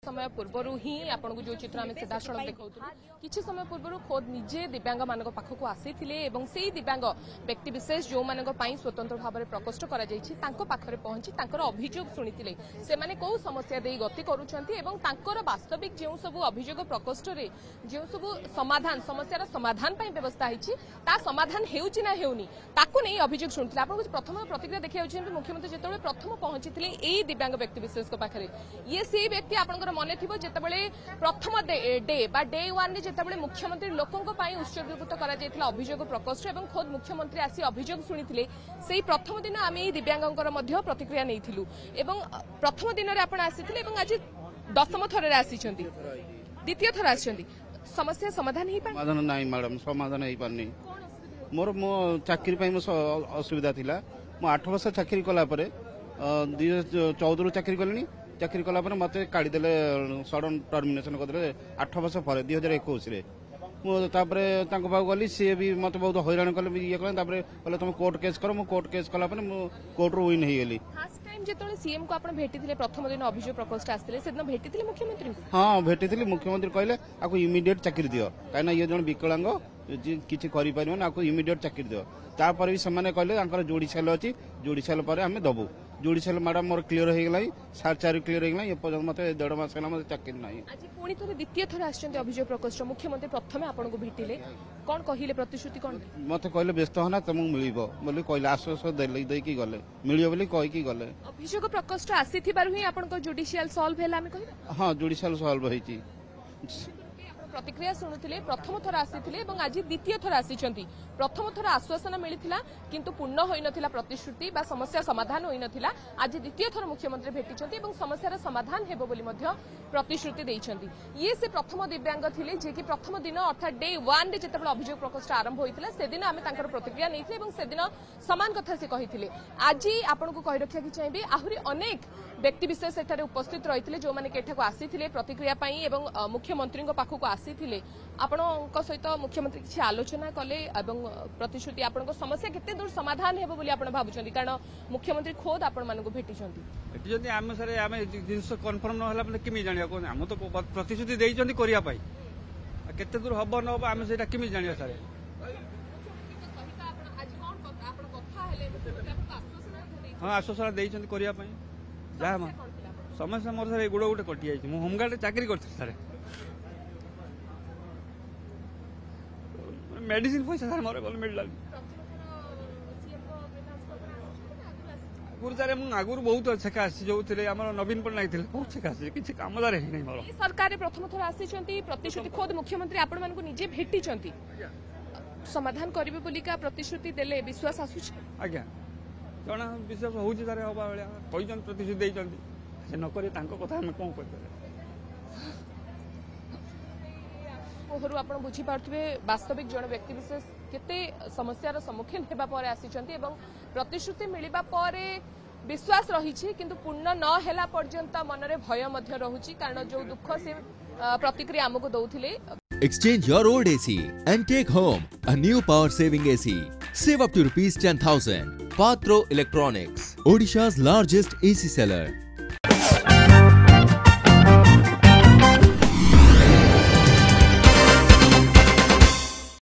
समय पूर्व ही आपको जो चित्र आम सीधासल देखा किसी समय पूर्व खोद निजे दिव्यांग मान पाखक आसी से दिव्यांग व्यक्तिशेष जो मान स्वतंत्र भाव में प्रकोष्ठ कर पहुंची अभियोग शुणी से कौ समस्या दे गति कर वास्तविक जो सब अभियोग प्रकोष्ठ में जो सब समाधान समस्यार समाधान व्यवस्था होती समाधान होउची ना हेउनी ताकू नहीं अभियोग शुणुते आप प्रथम प्रतिक्रिया देखा मुख्यमंत्री जिते प्रथम पहुंची यही दिव्यांग व्यक्तिशेष पाखे ये से व्यक्ति आपंकर मन थी जिते प्रथम डे बा डे वन जिते मुख्यमंत्री लोकों उत्सर्गीकृत कर अभियोग प्रकोष्ठ और खोद मुख्यमंत्री आसी अभियोग शुणी से प्रथम दिन आम यही दिव्यांगर प्रतिक्रिया नहीं प्रथम दिन में आप आसी आज 10म थर आसी द्वितीय थर आसी समस्या समाधान ही समाधान नहीं मैडम समाधान हो पारनी मोर मो चाकरी असुविधा थिला मो 8 वर्ष चाकरी कला 2014 चाकरी कली चाकरी कला मत काढ़ी देले सडन टर्मिनेशन करदे 8 वर्ष पर 2021 रे पाक गली सी भी मत बहुत हैरान कले ये कले तुम कोर्ट केस कर कोर्ट केस कला कोर्ट रू विन हो गली फर्स्ट टाइम जो सीएम को आप भेटी प्रथम दिन अभियोग प्रकोष्ठ आते से दिन भेटी मुख्यमंत्री हाँ भेटी मुख्यमंत्री कहले आपको इमिडिएट चाकरी दियो कहीं ये जन विकलांग किसी करें आपको इमिडिएट चाकरी दियो तापर भी से कहले जोड़ीशाल अच्छी जोड़ीशाल पर आम दबू जोड़ीशाल मैडम मोर क्लीयर हो गला 4.5 क्लीयर हो गला ये मत 1.5 मास मत चाकरी ना आज पुणी थोड़े द्वितीय थर आसछन्ते अभियोग प्रकोष्ठ मुख्यमंत्री प्रथम आपको भेटिले कौन कहले प्रतिश्रुति कौन मत कहले व्यस्त होना तुमको मिलिबो बोली कहले आश्वासन देकी गले मिलियो बोली कहिकी गले अभियोग प्रकोष्ठ आसीथिबारु ही आपनको जुडिशियल सॉल्व हैला हम कहि हां जुडिशियल सॉल्व होईची प्रतिक्रिया शुणुते प्रथम थर आसी आज द्वितीय थर आसी प्रथम थर आश्वासन मिलता किंतु पूर्ण होता प्रतिश्रुति बा समस्या समाधान होता आज द्वितीय थर मुख्यमंत्री भेटी समस्यार समाधान हेबो बोली प्रतिश्रुति देइछन्ती ये से प्रथम दिव्यांग थिले जे कि प्रथम दिन अर्थात डे 1 रे जेतेबेले अभियोग प्रकोष्ठ आरंभ होइतिला से दिन आमे तांकर प्रतिक्रिया नैथिले से दिन समान कथा से कहिथिले आज आपनको कहि रखिया कि चाहिबे आहुरी अनेक व्यक्तिविशेष एठारे उपस्थित रहिथिले जो माने केठाको आसीथिले प्रतिक्रिया पई एवं मुख्यमंत्री पाखको आसीथिले आपणक सहित मुख्यमंत्री किसी आलोचना कले एवं प्रतिश्रुति आपणक समस्या केते दूर समाधान हेबो बोली आपण भाबुछन्ती कारण मुख्यमंत्री खोद आपण मानको भेटिछन्ती भेटिछन्ती आमे सारे आमे जिंस कन्फर्म न होला माने किमि जानिया कोन हम तो प्रतिश्रुति देइछन्ती करिया पाई केते दूर हबो न हबो आमे सेटा किमि जानिया सारे हां आश्वासन देइछन्ती करिया पाई जा समस्या मोर सारे गुड़ गोटे कटि जाइछि मु होमगार्ड चाकरी करथि सारे मेडिसिन पैसा सारे मोर बोल मिलला गुरुदारे मु आगुर बहुत छेका आसी जो थिले हमर नवीन पटनायक थिले बहुत छेका आसी किछि कामदार हे नै मोर सरकार प्रथम थर आसी छंती प्रतिश्रुति खोद मुख्यमंत्री आपण मानको निजे भेटी छंती समाधान करिवे बोली का प्रतिश्रुति देले विश्वास आसु छ आज्ञा जणा विश्वास होउछि सारे हबा बेला कइजन प्रतिश्रुति देइ छंती से न करी तांको कथा हम कोन करबे ओहरु आपण बुझी पार्थबे वास्तविक जण व्यक्तिविशेष केते समस्यार सम्मुखीन हेबा परे आसीचंती एवं प्रतिश्रुति मिलिबा परे विश्वास रहिछि किंतु पूर्ण न हेला पर्यंत मनरे भय मध्य रहुछि कारण जो दुख से प्रतिक्रिया हमको दउथिले Exchange your old AC and take home a new power saving AC. Save up to ₹10,000. Patro Electronics, Odisha's largest AC seller.